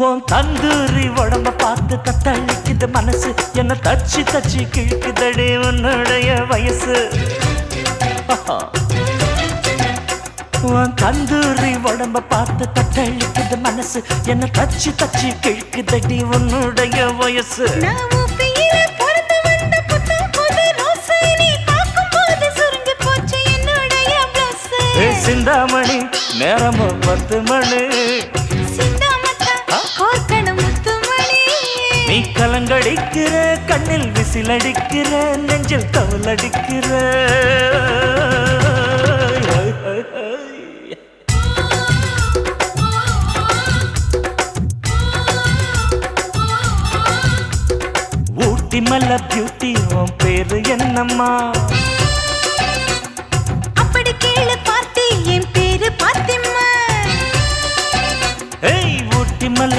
உன் தந்தூரி உடம்ப பார்த்து தத்தளிக்குது மனசு என்ன தச்சு தச்சு கிழக்குதடி உன்னுடைய வயசு உன் தந்தூரி உடம்ப பார்த்து தத்தளிக்குது மனசு என்ன தச்சு தச்சு கிழக்குதடி உன்னுடைய வயசு சிந்தாமணி நேரமோ 10 மணி நீ கலங்கடிக்கிற கண்ணில் விசிலடிக்கிற நெஞ்சில் தவளடிக்கிற ஊட்டி மல்ல பியூட்டி உன் பேரு என்னம்மா அப்படி கேளு பார்த்தி என் பேரு பாத்திம்மா ஊட்டி மல்ல